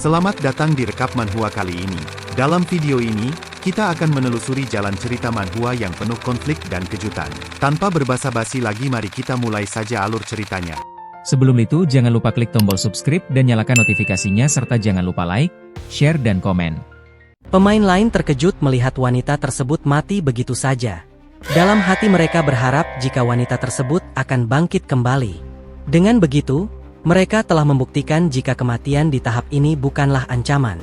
Selamat datang di Rekap Manhwa kali ini. Dalam video ini, kita akan menelusuri jalan cerita manhwa yang penuh konflik dan kejutan. Tanpa berbasa-basi lagi, mari kita mulai saja alur ceritanya. Sebelum itu, jangan lupa klik tombol subscribe dan nyalakan notifikasinya serta jangan lupa like, share dan komen. Pemain lain terkejut melihat wanita tersebut mati begitu saja. Dalam hati mereka berharap jika wanita tersebut akan bangkit kembali. Dengan begitu, mereka telah membuktikan jika kematian di tahap ini bukanlah ancaman.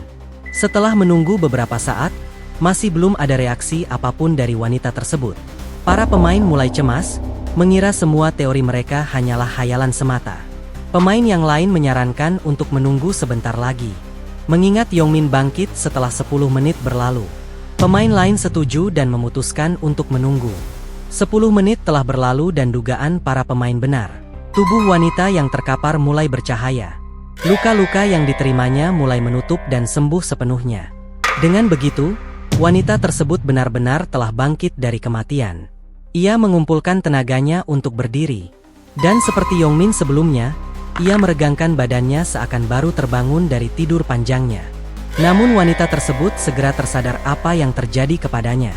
Setelah menunggu beberapa saat, masih belum ada reaksi apapun dari wanita tersebut. Para pemain mulai cemas, mengira semua teori mereka hanyalah hayalan semata. Pemain yang lain menyarankan untuk menunggu sebentar lagi, mengingat Yongmin bangkit setelah 10 menit berlalu. Pemain lain setuju dan memutuskan untuk menunggu. 10 menit telah berlalu dan dugaan para pemain benar. Tubuh wanita yang terkapar mulai bercahaya. Luka-luka yang diterimanya mulai menutup dan sembuh sepenuhnya. Dengan begitu, wanita tersebut benar-benar telah bangkit dari kematian. Ia mengumpulkan tenaganya untuk berdiri. Dan seperti Yongmin sebelumnya, ia meregangkan badannya seakan baru terbangun dari tidur panjangnya. Namun wanita tersebut segera tersadar apa yang terjadi kepadanya.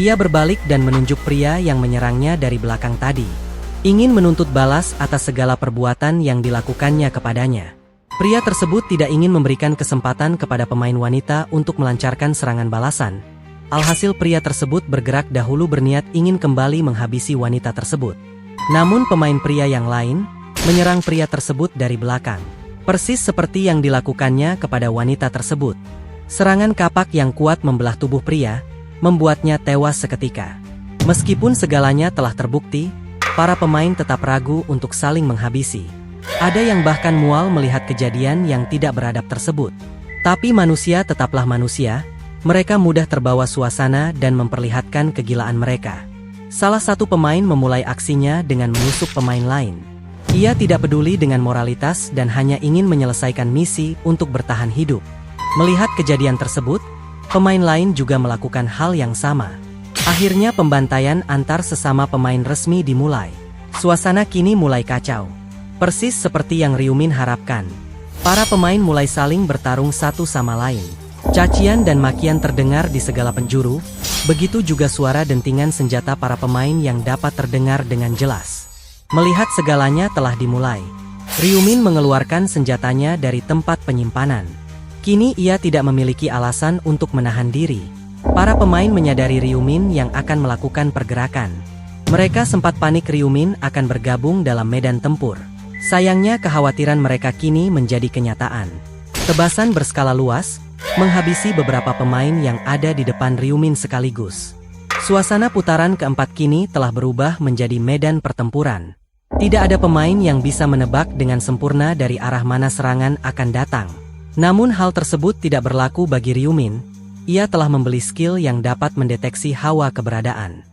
Ia berbalik dan menunjuk pria yang menyerangnya dari belakang tadi. Ingin menuntut balas atas segala perbuatan yang dilakukannya kepadanya. Pria tersebut tidak ingin memberikan kesempatan kepada pemain wanita untuk melancarkan serangan balasan. Alhasil pria tersebut bergerak dahulu berniat ingin kembali menghabisi wanita tersebut. Namun pemain pria yang lain menyerang pria tersebut dari belakang. Persis seperti yang dilakukannya kepada wanita tersebut. Serangan kapak yang kuat membelah tubuh pria, membuatnya tewas seketika. Meskipun segalanya telah terbukti, para pemain tetap ragu untuk saling menghabisi. Ada yang bahkan mual melihat kejadian yang tidak beradab tersebut. Tapi manusia tetaplah manusia, mereka mudah terbawa suasana dan memperlihatkan kegilaan mereka. Salah satu pemain memulai aksinya dengan menusuk pemain lain. Ia tidak peduli dengan moralitas dan hanya ingin menyelesaikan misi untuk bertahan hidup. Melihat kejadian tersebut, pemain lain juga melakukan hal yang sama. Akhirnya pembantaian antar sesama pemain resmi dimulai. Suasana kini mulai kacau. Persis seperti yang Ryumin harapkan. Para pemain mulai saling bertarung satu sama lain. Cacian dan makian terdengar di segala penjuru, begitu juga suara dentingan senjata para pemain yang dapat terdengar dengan jelas. Melihat segalanya telah dimulai, Ryumin mengeluarkan senjatanya dari tempat penyimpanan. Kini ia tidak memiliki alasan untuk menahan diri. Para pemain menyadari Ryumin yang akan melakukan pergerakan. Mereka sempat panik Ryumin akan bergabung dalam medan tempur. Sayangnya kekhawatiran mereka kini menjadi kenyataan. Tebasan berskala luas, menghabisi beberapa pemain yang ada di depan Ryumin sekaligus. Suasana putaran keempat kini telah berubah menjadi medan pertempuran. Tidak ada pemain yang bisa menebak dengan sempurna dari arah mana serangan akan datang. Namun hal tersebut tidak berlaku bagi Ryumin. Ia telah membeli skill yang dapat mendeteksi hawa keberadaan.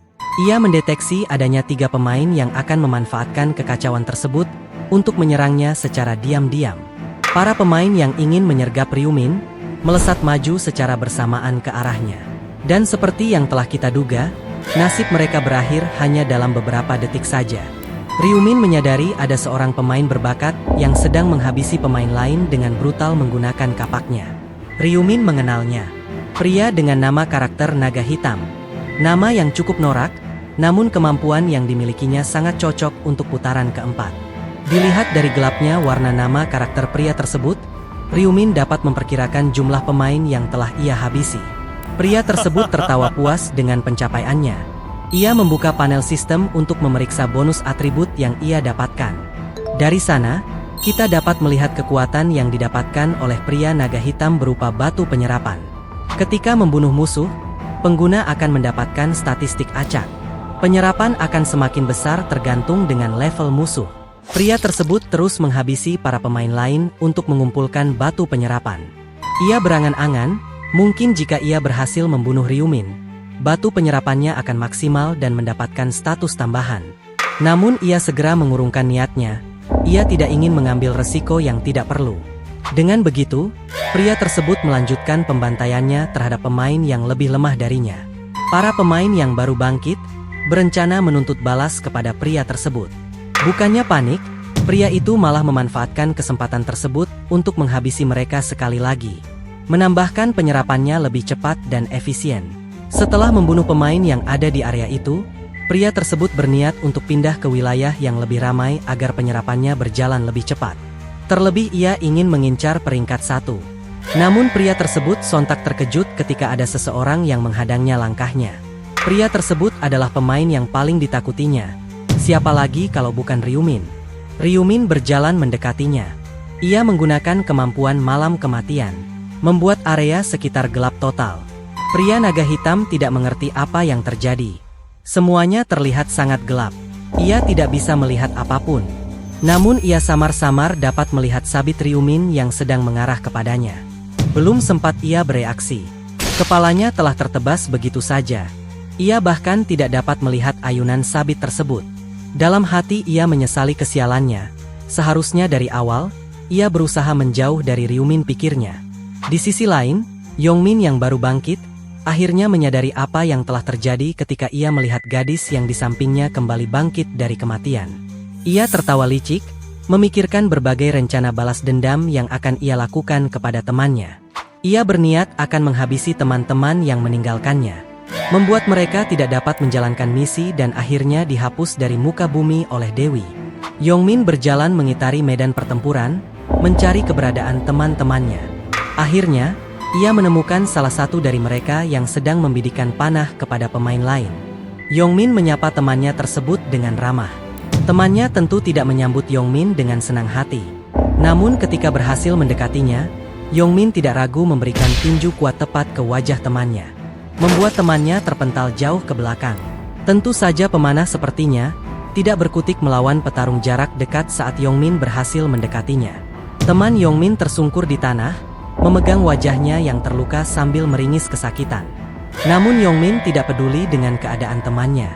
Ia mendeteksi adanya 3 pemain yang akan memanfaatkan kekacauan tersebut untuk menyerangnya secara diam-diam. Para pemain yang ingin menyergap Ryumin melesat maju secara bersamaan ke arahnya. Dan seperti yang telah kita duga, nasib mereka berakhir hanya dalam beberapa detik saja. Ryumin menyadari ada seorang pemain berbakat yang sedang menghabisi pemain lain dengan brutal menggunakan kapaknya. Ryumin mengenalnya. Pria dengan nama karakter naga hitam. Nama yang cukup norak, namun kemampuan yang dimilikinya sangat cocok untuk putaran keempat. Dilihat dari gelapnya warna nama karakter pria tersebut, Ryumin dapat memperkirakan jumlah pemain yang telah ia habisi. Pria tersebut tertawa puas dengan pencapaiannya. Ia membuka panel sistem untuk memeriksa bonus atribut yang ia dapatkan. Dari sana, kita dapat melihat kekuatan yang didapatkan oleh pria naga hitam berupa batu penyerapan. Ketika membunuh musuh, pengguna akan mendapatkan statistik acak. Penyerapan akan semakin besar tergantung dengan level musuh. Pria tersebut terus menghabisi para pemain lain untuk mengumpulkan batu penyerapan. Ia berangan-angan, mungkin jika ia berhasil membunuh Ryumin, batu penyerapannya akan maksimal dan mendapatkan status tambahan. Namun ia segera mengurungkan niatnya. Ia tidak ingin mengambil resiko yang tidak perlu. Dengan begitu, pria tersebut melanjutkan pembantaiannya terhadap pemain yang lebih lemah darinya. Para pemain yang baru bangkit, berencana menuntut balas kepada pria tersebut. Bukannya panik, Pria itu malah memanfaatkan kesempatan tersebut untuk menghabisi mereka sekali lagi, menambahkan penyerapannya lebih cepat dan efisien. Setelah membunuh pemain yang ada di area itu, pria tersebut berniat untuk pindah ke wilayah yang lebih ramai agar penyerapannya berjalan lebih cepat. Terlebih ia ingin mengincar peringkat 1. Namun pria tersebut sontak terkejut ketika ada seseorang yang menghadangnya langkahnya. Pria tersebut adalah pemain yang paling ditakutinya. Siapa lagi kalau bukan Ryumin? Ryumin berjalan mendekatinya. Ia menggunakan kemampuan malam kematian, membuat area sekitar gelap total. Pria naga hitam tidak mengerti apa yang terjadi. Semuanya terlihat sangat gelap. Ia tidak bisa melihat apapun. Namun ia samar-samar dapat melihat sabit Ryumin yang sedang mengarah kepadanya. Belum sempat ia bereaksi, kepalanya telah tertebas begitu saja. Ia bahkan tidak dapat melihat ayunan sabit tersebut. Dalam hati ia menyesali kesialannya. Seharusnya dari awal, ia berusaha menjauh dari Ryumin, pikirnya. Di sisi lain, Yongmin yang baru bangkit, akhirnya menyadari apa yang telah terjadi ketika ia melihat gadis yang di sampingnya kembali bangkit dari kematian. Ia tertawa licik, memikirkan berbagai rencana balas dendam yang akan ia lakukan kepada temannya. Ia berniat akan menghabisi teman-teman yang meninggalkannya, membuat mereka tidak dapat menjalankan misi dan akhirnya dihapus dari muka bumi oleh Dewi. Yongmin berjalan mengitari medan pertempuran, mencari keberadaan teman-temannya. Akhirnya, ia menemukan salah satu dari mereka yang sedang membidikan panah kepada pemain lain. Yongmin menyapa temannya tersebut dengan ramah. Temannya tentu tidak menyambut Yongmin dengan senang hati. Namun ketika berhasil mendekatinya, Yongmin tidak ragu memberikan tinju kuat tepat ke wajah temannya, membuat temannya terpental jauh ke belakang. Tentu saja pemanah sepertinya tidak berkutik melawan petarung jarak dekat saat Yongmin berhasil mendekatinya. Teman Yongmin tersungkur di tanah, memegang wajahnya yang terluka sambil meringis kesakitan. Namun Yongmin tidak peduli dengan keadaan temannya.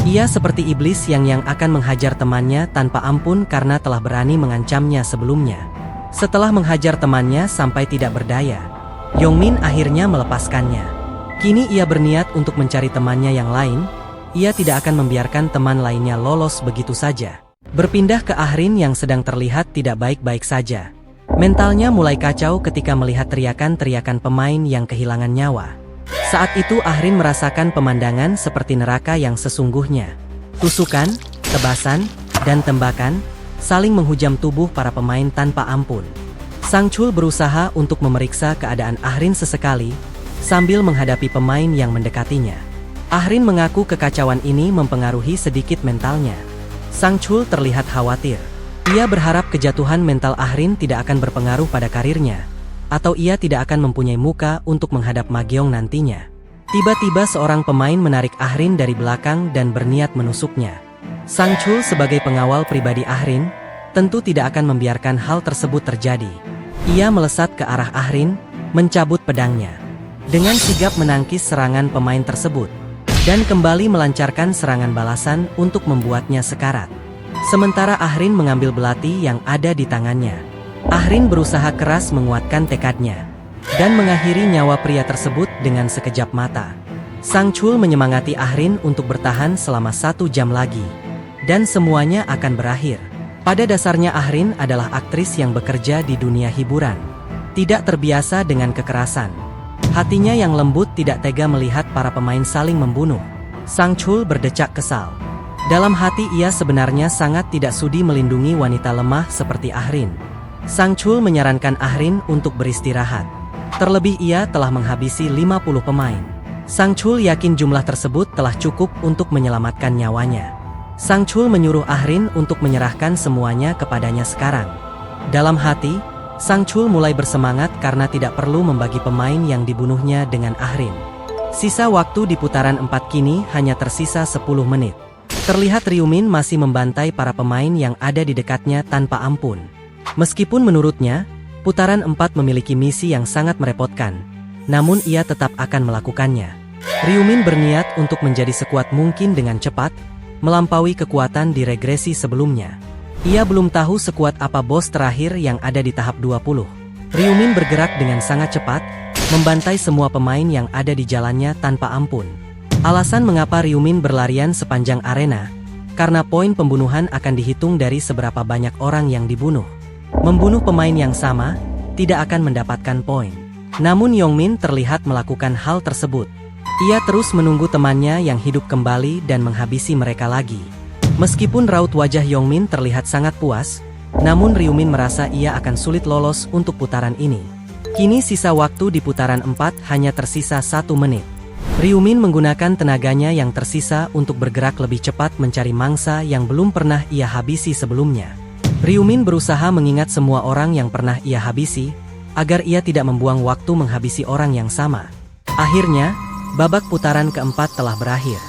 Ia seperti iblis yang akan menghajar temannya tanpa ampun karena telah berani mengancamnya sebelumnya. Setelah menghajar temannya sampai tidak berdaya, Yongmin akhirnya melepaskannya. Kini ia berniat untuk mencari temannya yang lain. Ia tidak akan membiarkan teman lainnya lolos begitu saja. Berpindah ke Ahrin yang sedang terlihat tidak baik-baik saja. Mentalnya mulai kacau ketika melihat teriakan-teriakan pemain yang kehilangan nyawa. Saat itu Ahrin merasakan pemandangan seperti neraka yang sesungguhnya. Tusukan, tebasan, dan tembakan saling menghujam tubuh para pemain tanpa ampun. Sang Chul berusaha untuk memeriksa keadaan Ahrin sesekali, sambil menghadapi pemain yang mendekatinya. Ahrin mengaku kekacauan ini mempengaruhi sedikit mentalnya. Sang Chul terlihat khawatir. Ia berharap kejatuhan mental Ahrin tidak akan berpengaruh pada karirnya, atau ia tidak akan mempunyai muka untuk menghadap Ma Gyeong nantinya. Tiba-tiba seorang pemain menarik Ahrin dari belakang dan berniat menusuknya. Sang Chul sebagai pengawal pribadi Ahrin, tentu tidak akan membiarkan hal tersebut terjadi. Ia melesat ke arah Ahrin, mencabut pedangnya. Dengan sigap menangkis serangan pemain tersebut, dan kembali melancarkan serangan balasan untuk membuatnya sekarat. Sementara Ahrin mengambil belati yang ada di tangannya. Ahrin berusaha keras menguatkan tekadnya, dan mengakhiri nyawa pria tersebut dengan sekejap mata. Sang Chul menyemangati Ahrin untuk bertahan selama 1 jam lagi, dan semuanya akan berakhir. Pada dasarnya Ahrin adalah aktris yang bekerja di dunia hiburan, tidak terbiasa dengan kekerasan. Hatinya yang lembut tidak tega melihat para pemain saling membunuh. Sang Chul berdecak kesal. Dalam hati ia sebenarnya sangat tidak sudi melindungi wanita lemah seperti Ahrin. Sang Chul menyarankan Ahrin untuk beristirahat. Terlebih ia telah menghabisi 50 pemain. Sang Chul yakin jumlah tersebut telah cukup untuk menyelamatkan nyawanya. Sang Chul menyuruh Ahrin untuk menyerahkan semuanya kepadanya sekarang. Dalam hati, Sang Chul mulai bersemangat karena tidak perlu membagi pemain yang dibunuhnya dengan Ahrin. Sisa waktu di putaran 4 kini hanya tersisa 10 menit. Terlihat Ryumin masih membantai para pemain yang ada di dekatnya tanpa ampun. Meskipun menurutnya, putaran 4 memiliki misi yang sangat merepotkan, namun ia tetap akan melakukannya. Ryumin berniat untuk menjadi sekuat mungkin dengan cepat, melampaui kekuatan di regresi sebelumnya. Ia belum tahu sekuat apa bos terakhir yang ada di tahap 20. Ryumin bergerak dengan sangat cepat, membantai semua pemain yang ada di jalannya tanpa ampun. Alasan mengapa Ryumin berlarian sepanjang arena, karena poin pembunuhan akan dihitung dari seberapa banyak orang yang dibunuh. Membunuh pemain yang sama tidak akan mendapatkan poin. Namun Yongmin terlihat melakukan hal tersebut. Ia terus menunggu temannya yang hidup kembali dan menghabisi mereka lagi. Meskipun raut wajah Yongmin terlihat sangat puas, namun Ryumin merasa ia akan sulit lolos untuk putaran ini. Kini sisa waktu di putaran 4 hanya tersisa 1 menit. Ryumin menggunakan tenaganya yang tersisa untuk bergerak lebih cepat mencari mangsa yang belum pernah ia habisi sebelumnya. Ryumin berusaha mengingat semua orang yang pernah ia habisi, agar ia tidak membuang waktu menghabisi orang yang sama. Akhirnya, babak putaran keempat telah berakhir.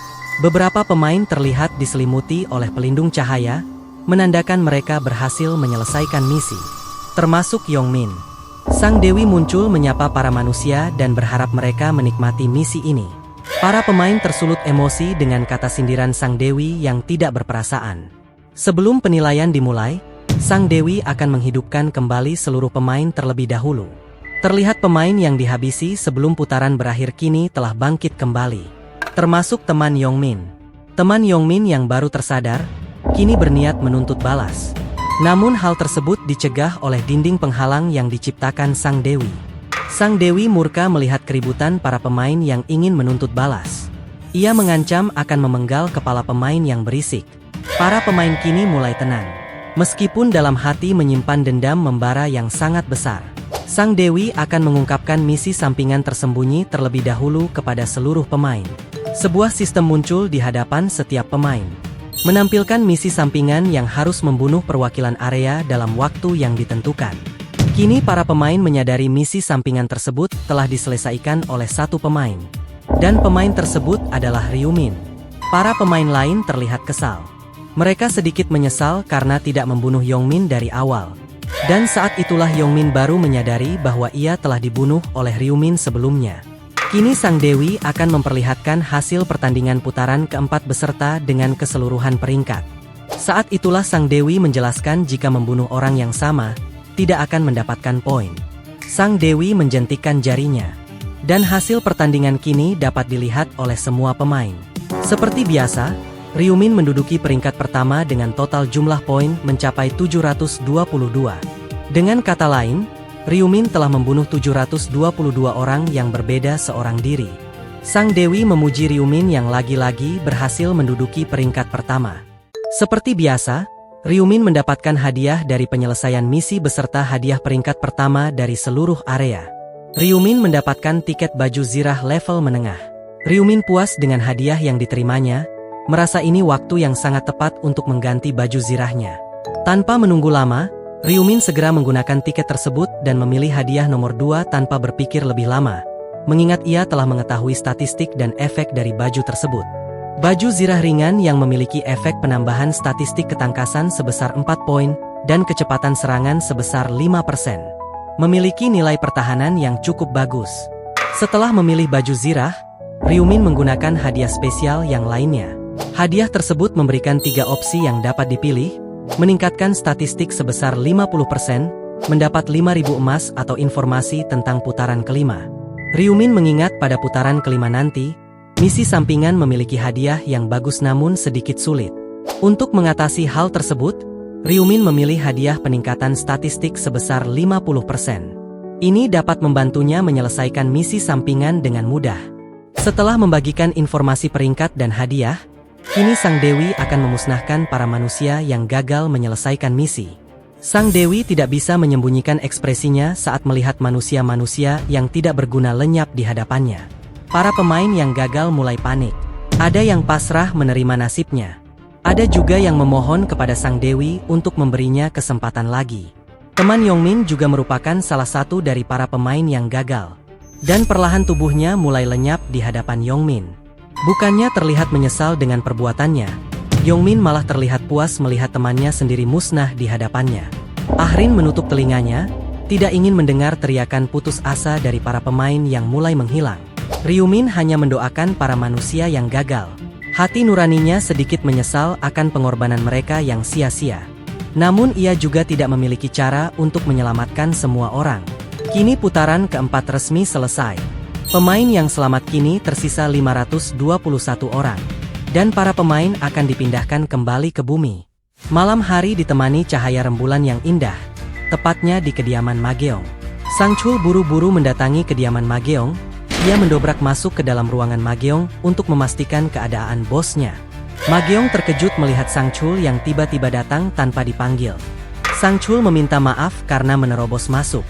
Beberapa pemain terlihat diselimuti oleh pelindung cahaya, menandakan mereka berhasil menyelesaikan misi. Termasuk Yongmin. Sang Dewi muncul menyapa para manusia dan berharap mereka menikmati misi ini. Para pemain tersulut emosi dengan kata sindiran Sang Dewi yang tidak berperasaan. Sebelum penilaian dimulai, Sang Dewi akan menghidupkan kembali seluruh pemain terlebih dahulu. Terlihat pemain yang dihabisi sebelum putaran berakhir kini telah bangkit kembali. Termasuk teman Yongmin. Teman Yongmin yang baru tersadar, kini berniat menuntut balas. Namun hal tersebut dicegah oleh dinding penghalang yang diciptakan Sang Dewi. Sang Dewi murka melihat keributan para pemain yang ingin menuntut balas. Ia mengancam akan memenggal kepala pemain yang berisik. Para pemain kini mulai tenang. Meskipun dalam hati menyimpan dendam membara yang sangat besar. Sang Dewi akan mengungkapkan misi sampingan tersembunyi terlebih dahulu kepada seluruh pemain. Sebuah sistem muncul di hadapan setiap pemain. Menampilkan misi sampingan yang harus membunuh perwakilan area dalam waktu yang ditentukan. Kini para pemain menyadari misi sampingan tersebut telah diselesaikan oleh satu pemain. Dan pemain tersebut adalah Ryumin. Para pemain lain terlihat kesal. Mereka sedikit menyesal karena tidak membunuh Yongmin dari awal. Dan saat itulah Yongmin baru menyadari bahwa ia telah dibunuh oleh Ryumin sebelumnya. Kini Sang Dewi akan memperlihatkan hasil pertandingan putaran keempat beserta dengan keseluruhan peringkat. Saat itulah Sang Dewi menjelaskan jika membunuh orang yang sama, tidak akan mendapatkan poin. Sang Dewi menjentikkan jarinya. Dan hasil pertandingan kini dapat dilihat oleh semua pemain. Seperti biasa, Ryumin menduduki peringkat pertama dengan total jumlah poin mencapai 722. Dengan kata lain, Ryumin telah membunuh 722 orang yang berbeda seorang diri. Sang Dewi memuji Ryumin yang lagi-lagi berhasil menduduki peringkat pertama. Seperti biasa, Ryumin mendapatkan hadiah dari penyelesaian misi beserta hadiah peringkat pertama dari seluruh area. Ryumin mendapatkan tiket baju zirah level menengah. Ryumin puas dengan hadiah yang diterimanya, merasa ini waktu yang sangat tepat untuk mengganti baju zirahnya. Tanpa menunggu lama, Ryumin segera menggunakan tiket tersebut dan memilih hadiah nomor 2 tanpa berpikir lebih lama, mengingat ia telah mengetahui statistik dan efek dari baju tersebut. Baju zirah ringan yang memiliki efek penambahan statistik ketangkasan sebesar 4 poin dan kecepatan serangan sebesar 5%. Memiliki nilai pertahanan yang cukup bagus. Setelah memilih baju zirah, Ryumin menggunakan hadiah spesial yang lainnya. Hadiah tersebut memberikan 3 opsi yang dapat dipilih, meningkatkan statistik sebesar 50%, mendapat 5.000 emas atau informasi tentang putaran kelima. Ryumin mengingat pada putaran kelima nanti, misi sampingan memiliki hadiah yang bagus namun sedikit sulit. Untuk mengatasi hal tersebut, Ryumin memilih hadiah peningkatan statistik sebesar 50%. Ini dapat membantunya menyelesaikan misi sampingan dengan mudah. Setelah membagikan informasi peringkat dan hadiah, kini Sang Dewi akan memusnahkan para manusia yang gagal menyelesaikan misi. Sang Dewi tidak bisa menyembunyikan ekspresinya saat melihat manusia-manusia yang tidak berguna lenyap di hadapannya. Para pemain yang gagal mulai panik. Ada yang pasrah menerima nasibnya. Ada juga yang memohon kepada Sang Dewi untuk memberinya kesempatan lagi. Teman Yongmin juga merupakan salah satu dari para pemain yang gagal. Dan perlahan tubuhnya mulai lenyap di hadapan Yongmin. Bukannya terlihat menyesal dengan perbuatannya, Yongmin malah terlihat puas melihat temannya sendiri musnah di hadapannya. Ahrin menutup telinganya, tidak ingin mendengar teriakan putus asa dari para pemain yang mulai menghilang. Ryumin hanya mendoakan para manusia yang gagal. Hati nuraninya sedikit menyesal akan pengorbanan mereka yang sia-sia. Namun ia juga tidak memiliki cara untuk menyelamatkan semua orang. Kini putaran keempat resmi selesai. Pemain yang selamat kini tersisa 521 orang. dan para pemain akan dipindahkan kembali ke bumi. Malam hari ditemani cahaya rembulan yang indah, tepatnya di kediaman Mageong. Sang Chul buru-buru mendatangi kediaman Mageong. Ia mendobrak masuk ke dalam ruangan Mageong untuk memastikan keadaan bosnya. Mageong terkejut melihat Sang Chul yang tiba-tiba datang tanpa dipanggil. Sang Chul meminta maaf karena menerobos masuk.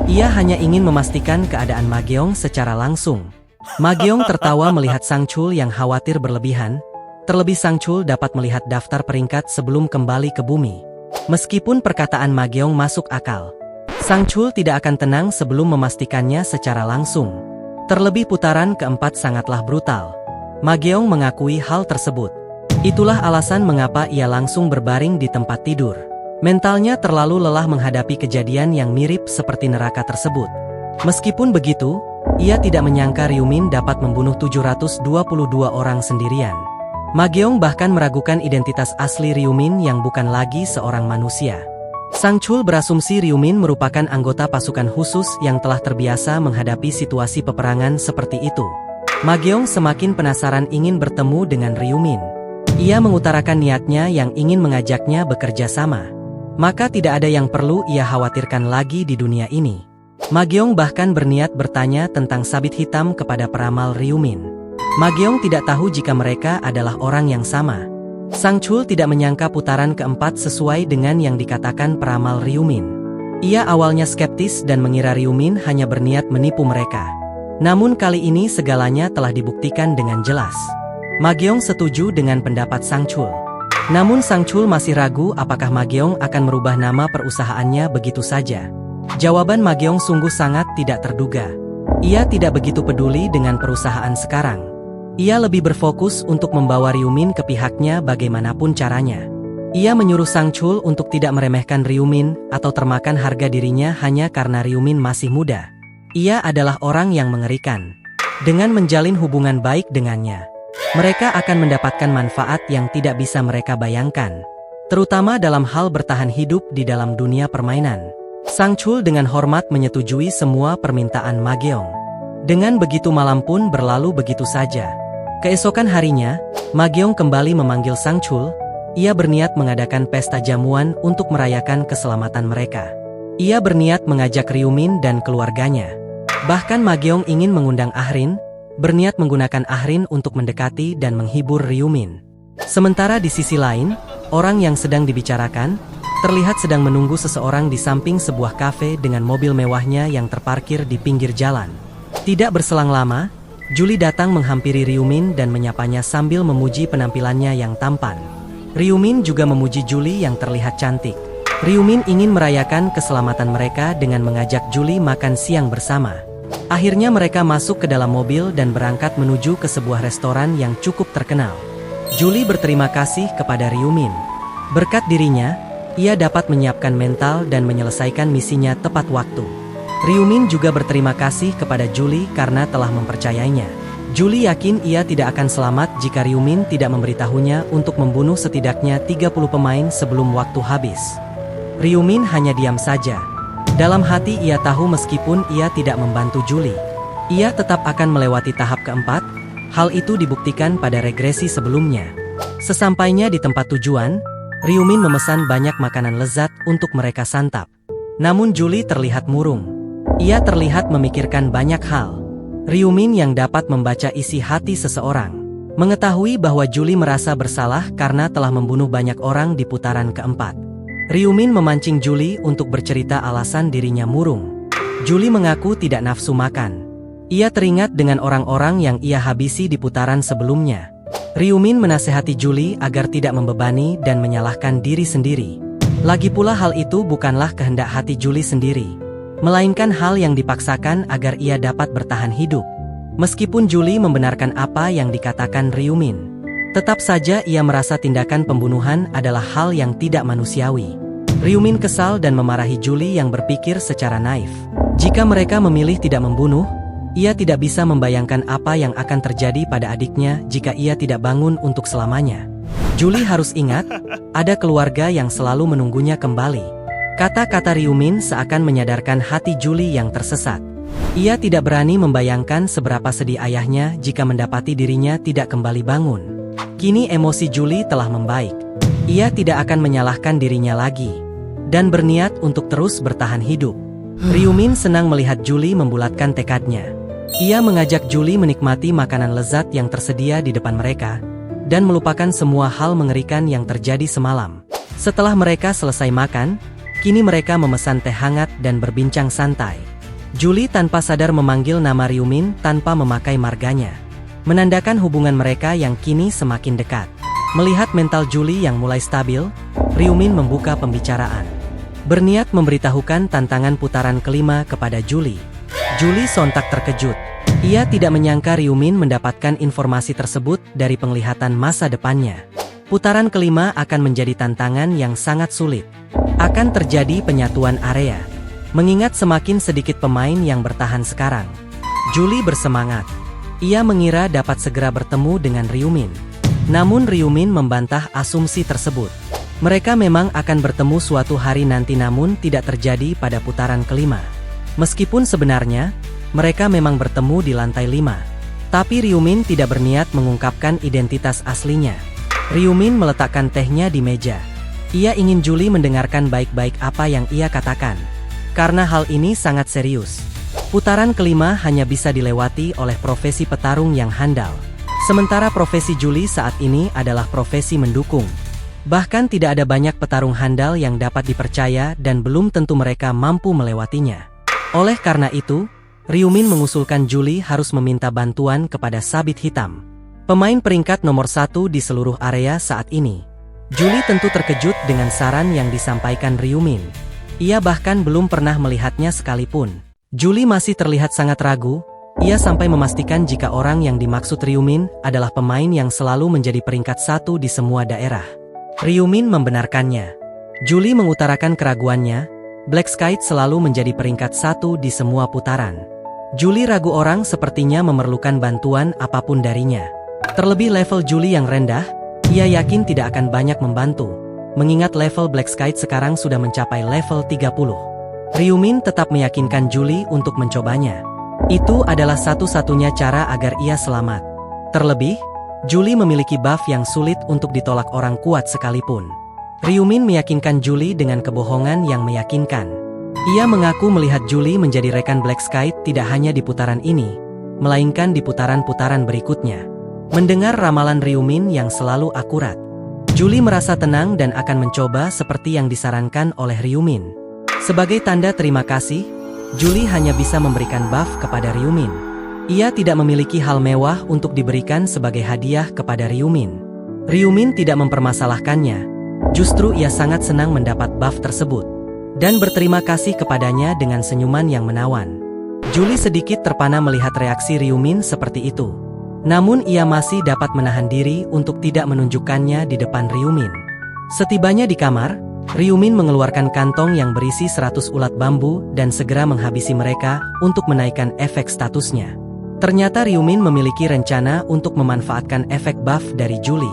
Ia hanya ingin memastikan keadaan Mageong secara langsung. Mageong tertawa melihat Sang Chul yang khawatir berlebihan. Terlebih Sang Chul dapat melihat daftar peringkat sebelum kembali ke bumi. Meskipun perkataan Mageong masuk akal, Sang Chul tidak akan tenang sebelum memastikannya secara langsung. Terlebih putaran keempat sangatlah brutal. Mageong mengakui hal tersebut. Itulah alasan mengapa ia langsung berbaring di tempat tidur. Mentalnya terlalu lelah menghadapi kejadian yang mirip seperti neraka tersebut. Meskipun begitu, ia tidak menyangka Ryumin dapat membunuh 722 orang sendirian. Mageong bahkan meragukan identitas asli Ryumin yang bukan lagi seorang manusia. Sang Chul berasumsi Ryumin merupakan anggota pasukan khusus yang telah terbiasa menghadapi situasi peperangan seperti itu. Mageong semakin penasaran ingin bertemu dengan Ryumin. Ia mengutarakan niatnya yang ingin mengajaknya bekerja sama. Maka tidak ada yang perlu ia khawatirkan lagi di dunia ini. Mageong bahkan berniat bertanya tentang sabit hitam kepada peramal Ryumin. Mageong tidak tahu jika mereka adalah orang yang sama. Sang Chul tidak menyangka putaran keempat sesuai dengan yang dikatakan peramal Ryumin. Ia awalnya skeptis dan mengira Ryumin hanya berniat menipu mereka. Namun kali ini segalanya telah dibuktikan dengan jelas. Mageong setuju dengan pendapat Sang Chul. Namun Sang Chul masih ragu apakah Mageong akan merubah nama perusahaannya begitu saja. Jawaban Mageong sungguh sangat tidak terduga. Ia tidak begitu peduli dengan perusahaan sekarang. Ia lebih berfokus untuk membawa Ryumin ke pihaknya bagaimanapun caranya. Ia menyuruh Sang Chul untuk tidak meremehkan Ryumin atau termakan harga dirinya hanya karena Ryumin masih muda. Ia adalah orang yang mengerikan. Dengan menjalin hubungan baik dengannya, mereka akan mendapatkan manfaat yang tidak bisa mereka bayangkan. Terutama dalam hal bertahan hidup di dalam dunia permainan. Sang Chul dengan hormat menyetujui semua permintaan Mageong. Dengan begitu malam pun berlalu begitu saja. Keesokan harinya, Mageong kembali memanggil Sang Chul. Ia berniat mengadakan pesta jamuan untuk merayakan keselamatan mereka. Ia berniat mengajak Ryumin dan keluarganya. Bahkan Mageong ingin mengundang Ahrin, berniat menggunakan Ahrin untuk mendekati dan menghibur Ryumin. Sementara di sisi lain, orang yang sedang dibicarakan, terlihat sedang menunggu seseorang di samping sebuah kafe dengan mobil mewahnya yang terparkir di pinggir jalan. Tidak berselang lama, Julie datang menghampiri Ryumin dan menyapanya sambil memuji penampilannya yang tampan. Ryumin juga memuji Julie yang terlihat cantik. Ryumin ingin merayakan keselamatan mereka dengan mengajak Julie makan siang bersama. Akhirnya mereka masuk ke dalam mobil dan berangkat menuju ke sebuah restoran yang cukup terkenal. Julie berterima kasih kepada Ryumin. Berkat dirinya, ia dapat menyiapkan mental dan menyelesaikan misinya tepat waktu. Ryumin juga berterima kasih kepada Julie karena telah mempercayainya. Julie yakin ia tidak akan selamat jika Ryumin tidak memberitahunya untuk membunuh setidaknya 30 pemain sebelum waktu habis. Ryumin hanya diam saja. Dalam hati ia tahu meskipun ia tidak membantu Julie, ia tetap akan melewati tahap keempat. Hal itu dibuktikan pada regresi sebelumnya. Sesampainya di tempat tujuan, Ryumin memesan banyak makanan lezat untuk mereka santap. Namun Julie terlihat murung. Ia terlihat memikirkan banyak hal. Ryumin yang dapat membaca isi hati seseorang, mengetahui bahwa Julie merasa bersalah karena telah membunuh banyak orang di putaran keempat. Ryumin memancing Julie untuk bercerita alasan dirinya murung. Julie mengaku tidak nafsu makan. Ia teringat dengan orang-orang yang ia habisi di putaran sebelumnya. Ryumin menasehati Julie agar tidak membebani dan menyalahkan diri sendiri. Lagi pula hal itu bukanlah kehendak hati Julie sendiri, melainkan hal yang dipaksakan agar ia dapat bertahan hidup. Meskipun Julie membenarkan apa yang dikatakan Ryumin, tetap saja ia merasa tindakan pembunuhan adalah hal yang tidak manusiawi. Ryumin kesal dan memarahi Julie yang berpikir secara naif. Jika mereka memilih tidak membunuh, ia tidak bisa membayangkan apa yang akan terjadi pada adiknya jika ia tidak bangun untuk selamanya. Julie harus ingat, ada keluarga yang selalu menunggunya kembali. Kata-kata Ryumin seakan menyadarkan hati Julie yang tersesat. Ia tidak berani membayangkan seberapa sedih ayahnya jika mendapati dirinya tidak kembali bangun. Kini emosi Julie telah membaik. Ia tidak akan menyalahkan dirinya lagi dan berniat untuk terus bertahan hidup. Ryumin senang melihat Julie membulatkan tekadnya. Ia mengajak Julie menikmati makanan lezat yang tersedia di depan mereka dan melupakan semua hal mengerikan yang terjadi semalam. Setelah mereka selesai makan, kini mereka memesan teh hangat dan berbincang santai. Julie tanpa sadar memanggil nama Ryumin tanpa memakai marganya, menandakan hubungan mereka yang kini semakin dekat. Melihat mental Julie yang mulai stabil, Ryumin membuka pembicaraan. Berniat memberitahukan tantangan putaran kelima kepada Julie. Julie sontak terkejut. Ia tidak menyangka Ryumin mendapatkan informasi tersebut dari penglihatan masa depannya. Putaran kelima akan menjadi tantangan yang sangat sulit. Akan terjadi penyatuan area. Mengingat semakin sedikit pemain yang bertahan sekarang, Julie bersemangat. Ia mengira dapat segera bertemu dengan Ryumin. Namun Ryumin membantah asumsi tersebut. Mereka memang akan bertemu suatu hari nanti, namun tidak terjadi pada putaran kelima. Meskipun sebenarnya, mereka memang bertemu di lantai 5. Tapi Ryumin tidak berniat mengungkapkan identitas aslinya. Ryumin meletakkan tehnya di meja. Ia ingin Julie mendengarkan baik-baik apa yang ia katakan. Karena hal ini sangat serius. Putaran kelima hanya bisa dilewati oleh profesi petarung yang handal. Sementara profesi Julie saat ini adalah profesi mendukung. Bahkan tidak ada banyak petarung handal yang dapat dipercaya dan belum tentu mereka mampu melewatinya. Oleh karena itu, Ryumin mengusulkan Julie harus meminta bantuan kepada Sabit Hitam, pemain peringkat nomor 1 di seluruh area saat ini. Julie tentu terkejut dengan saran yang disampaikan Ryumin. Ia bahkan belum pernah melihatnya sekalipun. Julie masih terlihat sangat ragu. Ia sampai memastikan jika orang yang dimaksud Ryumin adalah pemain yang selalu menjadi peringkat 1 di semua daerah. Ryumin membenarkannya. Julie mengutarakan keraguannya. Black Sky selalu menjadi peringkat 1 di semua putaran. Julie ragu orang sepertinya memerlukan bantuan apapun darinya. Terlebih level Julie yang rendah, ia yakin tidak akan banyak membantu. Mengingat level Black Sky sekarang sudah mencapai level 30. Ryumin tetap meyakinkan Julie untuk mencobanya. Itu adalah satu-satunya cara agar ia selamat. Terlebih, Julie memiliki buff yang sulit untuk ditolak orang kuat sekalipun. Ryumin meyakinkan Julie dengan kebohongan yang meyakinkan. Ia mengaku melihat Julie menjadi rekan Black Sky tidak hanya di putaran ini, melainkan di putaran-putaran berikutnya. Mendengar ramalan Ryumin yang selalu akurat, Julie merasa tenang dan akan mencoba seperti yang disarankan oleh Ryumin. Sebagai tanda terima kasih, Julie hanya bisa memberikan buff kepada Ryumin. Ia tidak memiliki hal mewah untuk diberikan sebagai hadiah kepada Ryumin. Ryumin tidak mempermasalahkannya. Justru ia sangat senang mendapat buff tersebut dan berterima kasih kepadanya dengan senyuman yang menawan. Julie sedikit terpana melihat reaksi Ryumin seperti itu. Namun ia masih dapat menahan diri untuk tidak menunjukkannya di depan Ryumin. Setibanya di kamar, Ryumin mengeluarkan kantong yang berisi 100 ulat bambu dan segera menghabisi mereka untuk menaikkan efek statusnya. Ternyata Ryumin memiliki rencana untuk memanfaatkan efek buff dari Julie.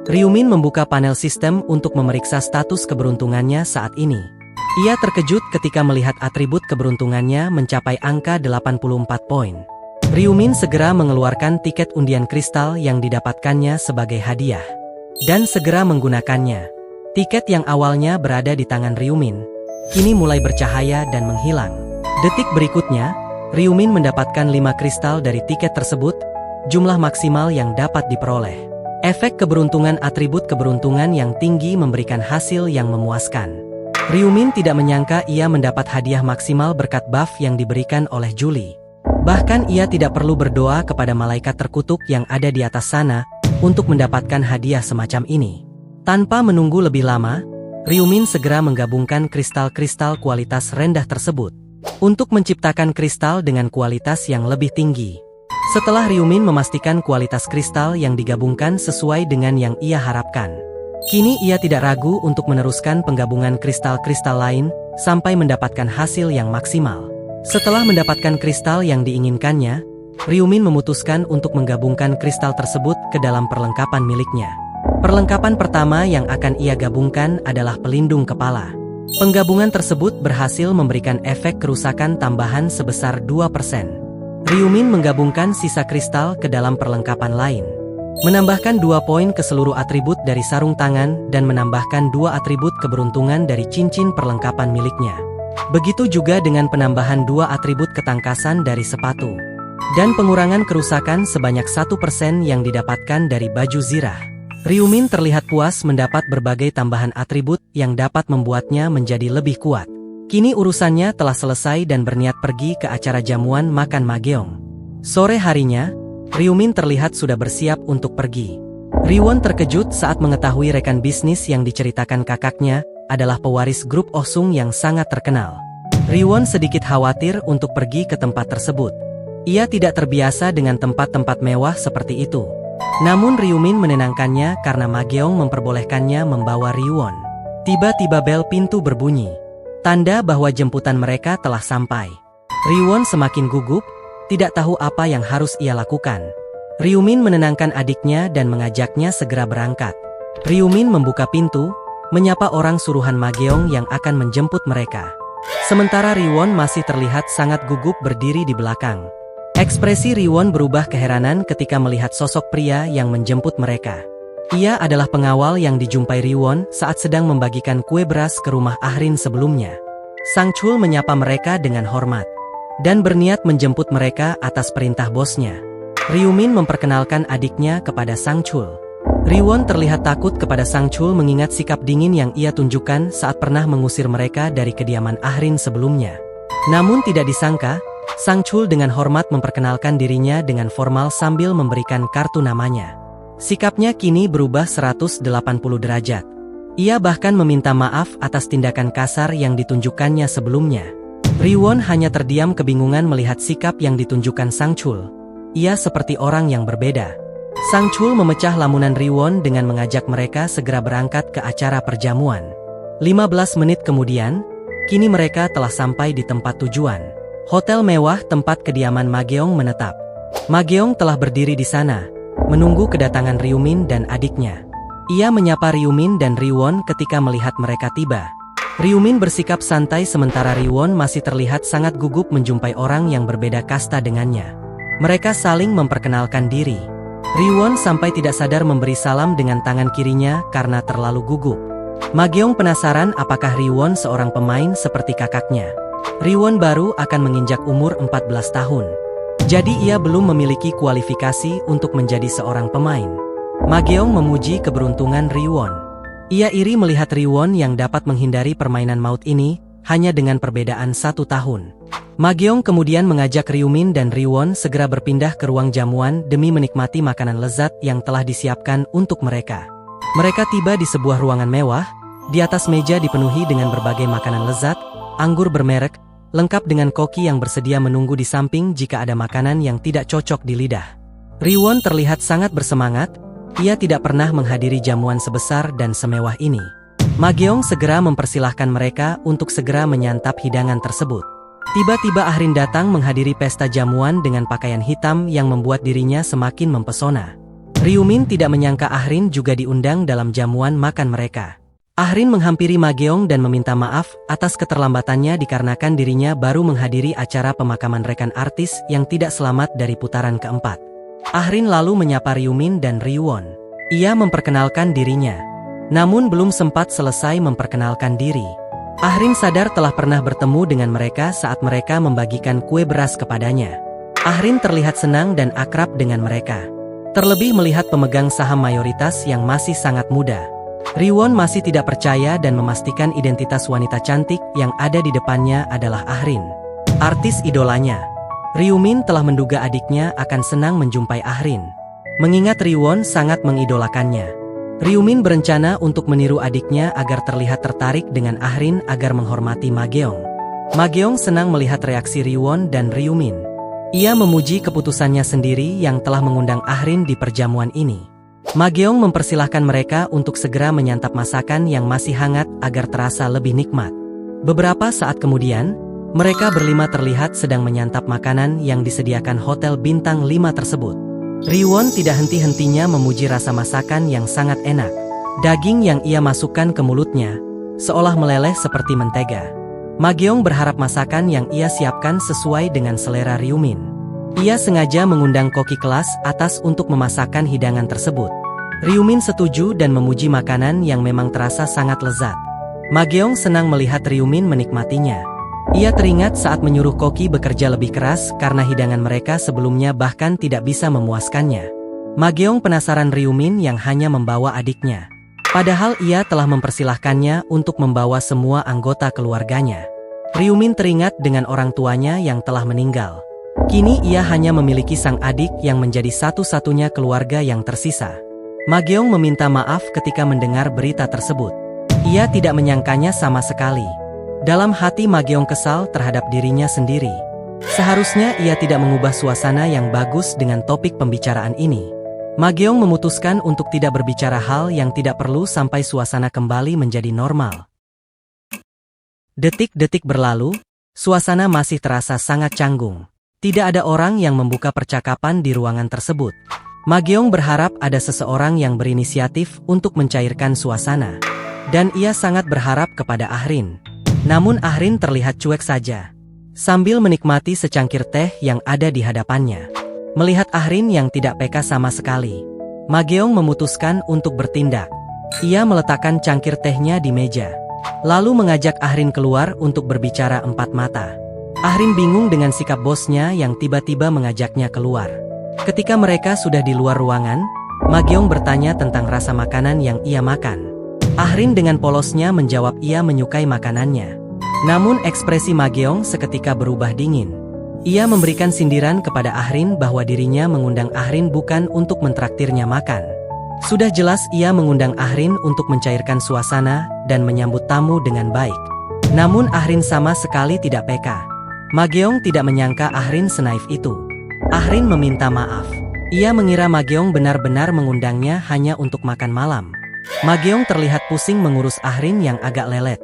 Ryumin membuka panel sistem untuk memeriksa status keberuntungannya saat ini. Ia terkejut ketika melihat atribut keberuntungannya mencapai angka 84 poin. Ryumin segera mengeluarkan tiket undian kristal yang didapatkannya sebagai hadiah dan segera menggunakannya. Tiket yang awalnya berada di tangan Ryumin, kini mulai bercahaya dan menghilang. Detik berikutnya, Ryumin mendapatkan 5 kristal dari tiket tersebut, jumlah maksimal yang dapat diperoleh. Efek keberuntungan atribut keberuntungan yang tinggi memberikan hasil yang memuaskan. Ryumin tidak menyangka ia mendapat hadiah maksimal berkat buff yang diberikan oleh Julie. Bahkan ia tidak perlu berdoa kepada malaikat terkutuk yang ada di atas sana untuk mendapatkan hadiah semacam ini. Tanpa menunggu lebih lama, Ryumin segera menggabungkan kristal-kristal kualitas rendah tersebut untuk menciptakan kristal dengan kualitas yang lebih tinggi. Setelah Ryumin memastikan kualitas kristal yang digabungkan sesuai dengan yang ia harapkan, kini ia tidak ragu untuk meneruskan penggabungan kristal-kristal lain sampai mendapatkan hasil yang maksimal. Setelah mendapatkan kristal yang diinginkannya, Ryumin memutuskan untuk menggabungkan kristal tersebut ke dalam perlengkapan miliknya. Perlengkapan pertama yang akan ia gabungkan adalah pelindung kepala. Penggabungan tersebut berhasil memberikan efek kerusakan tambahan sebesar 2%. Ryumin menggabungkan sisa kristal ke dalam perlengkapan lain. menambahkan 2 poin ke seluruh atribut dari sarung tangan dan menambahkan 2 atribut keberuntungan dari cincin perlengkapan miliknya. Begitu juga dengan penambahan 2 atribut ketangkasan dari sepatu. Dan pengurangan kerusakan sebanyak 1% yang didapatkan dari baju zirah. Ryumin terlihat puas mendapat berbagai tambahan atribut yang dapat membuatnya menjadi lebih kuat. Kini urusannya telah selesai dan berniat pergi ke acara jamuan makan Mageong. Sore harinya, Ryumin terlihat sudah bersiap untuk pergi. Riwon terkejut saat mengetahui rekan bisnis yang diceritakan kakaknya adalah pewaris grup Osung yang sangat terkenal. Riwon sedikit khawatir untuk pergi ke tempat tersebut. Ia tidak terbiasa dengan tempat-tempat mewah seperti itu. Namun Ryumin menenangkannya karena Mageong memperbolehkannya membawa Riwon. Tiba-tiba bel pintu berbunyi. Tanda bahwa jemputan mereka telah sampai. Riwon semakin gugup, tidak tahu apa yang harus ia lakukan. Ryumin menenangkan adiknya dan mengajaknya segera berangkat. Ryumin membuka pintu, menyapa orang suruhan Mageong yang akan menjemput mereka. Sementara Riwon masih terlihat sangat gugup berdiri di belakang. Ekspresi Riwon berubah keheranan ketika melihat sosok pria yang menjemput mereka. Ia adalah pengawal yang dijumpai Riwon saat sedang membagikan kue beras ke rumah Ahrin sebelumnya. Sang Chul menyapa mereka dengan hormat dan berniat menjemput mereka atas perintah bosnya. Ryumin memperkenalkan adiknya kepada Sang Chul. Riwon terlihat takut kepada Sang Chul mengingat sikap dingin yang ia tunjukkan saat pernah mengusir mereka dari kediaman Ahrin sebelumnya. Namun tidak disangka, Sang Chul dengan hormat memperkenalkan dirinya dengan formal sambil memberikan kartu namanya. Sikapnya kini berubah 180 derajat. Ia bahkan meminta maaf atas tindakan kasar yang ditunjukkannya sebelumnya. Riwon hanya terdiam kebingungan melihat sikap yang ditunjukkan Sang Chul. Ia seperti orang yang berbeda. Sang Chul memecah lamunan Riwon dengan mengajak mereka segera berangkat ke acara perjamuan. 15 menit kemudian, kini mereka telah sampai di tempat tujuan. Hotel mewah tempat kediaman Mageong menetap. Mageong telah berdiri di sana, menunggu kedatangan Ryumin dan adiknya. Ia menyapa Ryumin dan Riwon ketika melihat mereka tiba. Ryumin bersikap santai sementara Riwon masih terlihat sangat gugup menjumpai orang yang berbeda kasta dengannya. Mereka saling memperkenalkan diri. Riwon sampai tidak sadar memberi salam dengan tangan kirinya karena terlalu gugup. Mageong penasaran apakah Riwon seorang pemain seperti kakaknya. Riwon baru akan menginjak umur 14 tahun. Jadi ia belum memiliki kualifikasi untuk menjadi seorang pemain. Mageong memuji keberuntungan Riwon. Ia iri melihat Riwon yang dapat menghindari permainan maut ini, hanya dengan perbedaan 1 tahun. Mageong kemudian mengajak Ryumin dan Riwon segera berpindah ke ruang jamuan demi menikmati makanan lezat yang telah disiapkan untuk mereka. Mereka tiba di sebuah ruangan mewah, di atas meja dipenuhi dengan berbagai makanan lezat, anggur bermerek, lengkap dengan koki yang bersedia menunggu di samping jika ada makanan yang tidak cocok di lidah. Riwon terlihat sangat bersemangat, ia tidak pernah menghadiri jamuan sebesar dan semewah ini. Mageong segera mempersilahkan mereka untuk segera menyantap hidangan tersebut. Tiba-tiba Ahrin datang menghadiri pesta jamuan dengan pakaian hitam yang membuat dirinya semakin mempesona. Ryumin tidak menyangka Ahrin juga diundang dalam jamuan makan mereka. Ahrin menghampiri Mageong dan meminta maaf atas keterlambatannya dikarenakan dirinya baru menghadiri acara pemakaman rekan artis yang tidak selamat dari putaran keempat. Ahrin lalu menyapa Ryumin dan Riwon. Ia memperkenalkan dirinya. Namun belum sempat selesai memperkenalkan diri. Ahrin sadar telah pernah bertemu dengan mereka saat mereka membagikan kue beras kepadanya. Ahrin terlihat senang dan akrab dengan mereka. Terlebih melihat pemegang saham mayoritas yang masih sangat muda. Riwon masih tidak percaya dan memastikan identitas wanita cantik yang ada di depannya adalah Ahrin, artis idolanya. Ryumin telah menduga adiknya akan senang menjumpai Ahrin, mengingat Riwon sangat mengidolakannya. Ryumin berencana untuk meniru adiknya agar terlihat tertarik dengan Ahrin agar menghormati Mageong. Mageong senang melihat reaksi Riwon dan Ryumin. Ia memuji keputusannya sendiri yang telah mengundang Ahrin di perjamuan ini. Mageong mempersilahkan mereka untuk segera menyantap masakan yang masih hangat agar terasa lebih nikmat. Beberapa saat kemudian, mereka berlima terlihat sedang menyantap makanan yang disediakan hotel bintang 5 tersebut. Riwon tidak henti-hentinya memuji rasa masakan yang sangat enak. Daging yang ia masukkan ke mulutnya, seolah meleleh seperti mentega. Mageong berharap masakan yang ia siapkan sesuai dengan selera Ryumin. Ia sengaja mengundang koki kelas atas untuk memasakkan hidangan tersebut. Ryumin setuju dan memuji makanan yang memang terasa sangat lezat. Mageong senang melihat Ryumin menikmatinya. Ia teringat saat menyuruh koki bekerja lebih keras karena hidangan mereka sebelumnya bahkan tidak bisa memuaskannya. Mageong penasaran Ryumin yang hanya membawa adiknya. Padahal ia telah mempersilahkannya untuk membawa semua anggota keluarganya. Ryumin teringat dengan orang tuanya yang telah meninggal. Kini ia hanya memiliki sang adik yang menjadi satu-satunya keluarga yang tersisa. Mageong meminta maaf ketika mendengar berita tersebut. Ia tidak menyangkanya sama sekali. Dalam hati Mageong kesal terhadap dirinya sendiri. Seharusnya ia tidak mengubah suasana yang bagus dengan topik pembicaraan ini. Mageong memutuskan untuk tidak berbicara hal yang tidak perlu sampai suasana kembali menjadi normal. Detik-detik berlalu, suasana masih terasa sangat canggung. Tidak ada orang yang membuka percakapan di ruangan tersebut. Mageong berharap ada seseorang yang berinisiatif untuk mencairkan suasana. Dan ia sangat berharap kepada Ahrin. Namun Ahrin terlihat cuek saja. Sambil menikmati secangkir teh yang ada di hadapannya. Melihat Ahrin yang tidak peka sama sekali, Mageong memutuskan untuk bertindak. Ia meletakkan cangkir tehnya di meja. Lalu mengajak Ahrin keluar untuk berbicara empat mata. Ahrin bingung dengan sikap bosnya yang tiba-tiba mengajaknya keluar. Ketika mereka sudah di luar ruangan, Mageong bertanya tentang rasa makanan yang ia makan. Ahrin dengan polosnya menjawab ia menyukai makanannya. Namun ekspresi Mageong seketika berubah dingin. Ia memberikan sindiran kepada Ahrin bahwa dirinya mengundang Ahrin bukan untuk mentraktirnya makan. Sudah jelas ia mengundang Ahrin untuk mencairkan suasana dan menyambut tamu dengan baik. Namun Ahrin sama sekali tidak peka. Mageong tidak menyangka Ahrin senaif itu. Ahrin meminta maaf. Ia mengira Mageong benar-benar mengundangnya hanya untuk makan malam. Mageong terlihat pusing mengurus Ahrin yang agak lelet.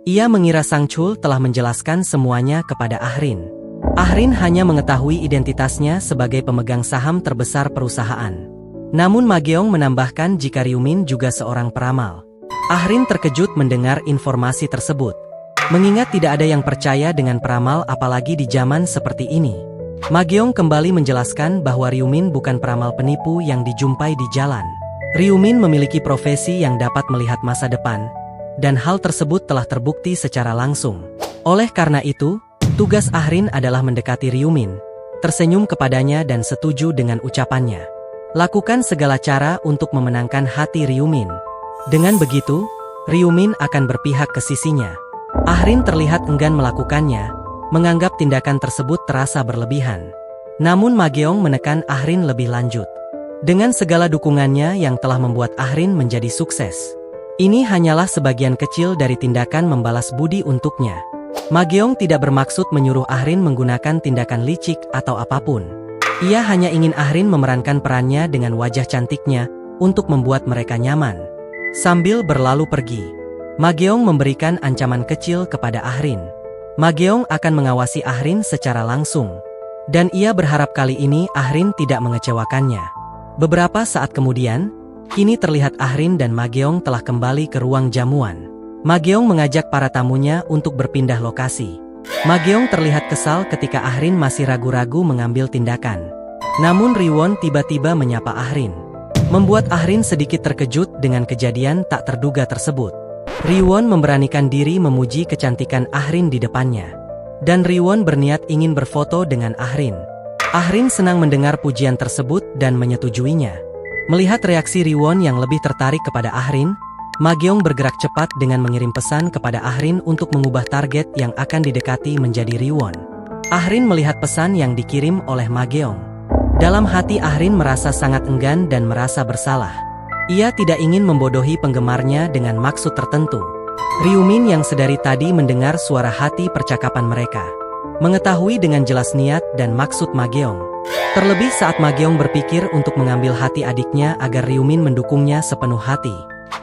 Ia mengira Sang Chul telah menjelaskan semuanya kepada Ahrin. Ahrin hanya mengetahui identitasnya sebagai pemegang saham terbesar perusahaan. Namun Mageong menambahkan jika Ryumin juga seorang peramal. Ahrin terkejut mendengar informasi tersebut. Mengingat tidak ada yang percaya dengan peramal apalagi di zaman seperti ini. Mageong kembali menjelaskan bahwa Ryumin bukan peramal penipu yang dijumpai di jalan. Ryumin memiliki profesi yang dapat melihat masa depan, dan hal tersebut telah terbukti secara langsung. Oleh karena itu, tugas Ahrin adalah mendekati Ryumin, tersenyum kepadanya dan setuju dengan ucapannya. Lakukan segala cara untuk memenangkan hati Ryumin. Dengan begitu, Ryumin akan berpihak ke sisinya. Ahrin terlihat enggan melakukannya, menganggap tindakan tersebut terasa berlebihan. Namun Mageong menekan Ahrin lebih lanjut. Dengan segala dukungannya yang telah membuat Ahrin menjadi sukses. Ini hanyalah sebagian kecil dari tindakan membalas budi untuknya. Mageong tidak bermaksud menyuruh Ahrin menggunakan tindakan licik atau apapun. Ia hanya ingin Ahrin memerankan perannya dengan wajah cantiknya untuk membuat mereka nyaman. Sambil berlalu pergi, Mageong memberikan ancaman kecil kepada Ahrin. Mageong akan mengawasi Ahrin secara langsung. Dan ia berharap kali ini Ahrin tidak mengecewakannya. Beberapa saat kemudian, kini terlihat Ahrin dan Mageong telah kembali ke ruang jamuan. Mageong mengajak para tamunya untuk berpindah lokasi. Mageong terlihat kesal ketika Ahrin masih ragu-ragu mengambil tindakan. Namun Riwon tiba-tiba menyapa Ahrin. Membuat Ahrin sedikit terkejut dengan kejadian tak terduga tersebut. Riwon memberanikan diri memuji kecantikan Ahrin di depannya. Dan Riwon berniat ingin berfoto dengan Ahrin. Ahrin senang mendengar pujian tersebut dan menyetujuinya. Melihat reaksi Riwon yang lebih tertarik kepada Ahrin, Mageong bergerak cepat dengan mengirim pesan kepada Ahrin untuk mengubah target yang akan didekati menjadi Riwon. Ahrin melihat pesan yang dikirim oleh Mageong. Dalam hati Ahrin merasa sangat enggan dan merasa bersalah. Ia tidak ingin membodohi penggemarnya dengan maksud tertentu. Ryumin yang sedari tadi mendengar suara hati percakapan mereka. Mengetahui dengan jelas niat dan maksud Mageong. Terlebih saat Mageong berpikir untuk mengambil hati adiknya agar Ryumin mendukungnya sepenuh hati.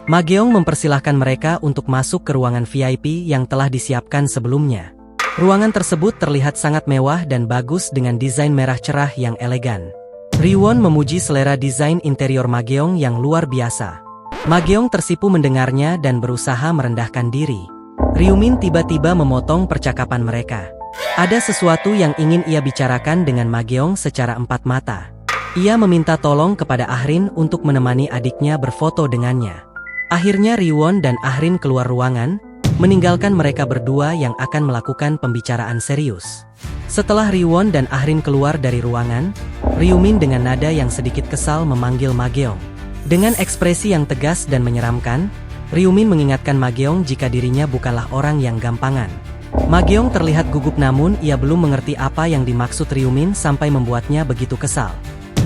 Mageong mempersilahkan mereka untuk masuk ke ruangan VIP yang telah disiapkan sebelumnya. Ruangan tersebut terlihat sangat mewah dan bagus dengan desain merah cerah yang elegan. Riwon memuji selera desain interior Mageong yang luar biasa. Mageong tersipu mendengarnya dan berusaha merendahkan diri. Ryumin tiba-tiba memotong percakapan mereka. Ada sesuatu yang ingin ia bicarakan dengan Mageong secara empat mata. Ia meminta tolong kepada Ahrin untuk menemani adiknya berfoto dengannya. Akhirnya Riwon dan Ahrin keluar ruangan, meninggalkan mereka berdua yang akan melakukan pembicaraan serius. Setelah Riwon dan Ahrin keluar dari ruangan, Ryumin dengan nada yang sedikit kesal memanggil Mageong. Dengan ekspresi yang tegas dan menyeramkan, Ryumin mengingatkan Mageong jika dirinya bukanlah orang yang gampangan. Mageong terlihat gugup namun ia belum mengerti apa yang dimaksud Ryumin sampai membuatnya begitu kesal.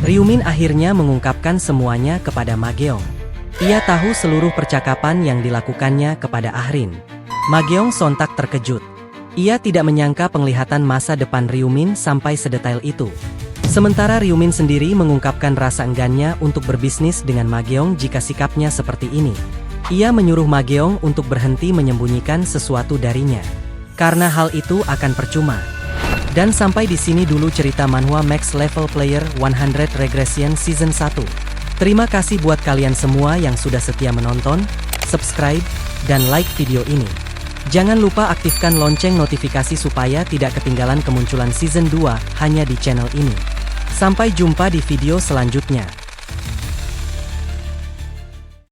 Ryumin akhirnya mengungkapkan semuanya kepada Mageong. Ia tahu seluruh percakapan yang dilakukannya kepada Ahrin. Mageong sontak terkejut. Ia tidak menyangka penglihatan masa depan Ryumin sampai sedetail itu. Sementara Ryumin sendiri mengungkapkan rasa enggannya untuk berbisnis dengan Mageong jika sikapnya seperti ini. Ia menyuruh Mageong untuk berhenti menyembunyikan sesuatu darinya. Karena hal itu akan percuma. Dan sampai di sini dulu cerita manhwa Max Level Player 100 Regression Season 1. Terima kasih buat kalian semua yang sudah setia menonton, subscribe, dan like video ini. Jangan lupa aktifkan lonceng notifikasi supaya tidak ketinggalan kemunculan Season 2 hanya di channel ini. Sampai jumpa di video selanjutnya.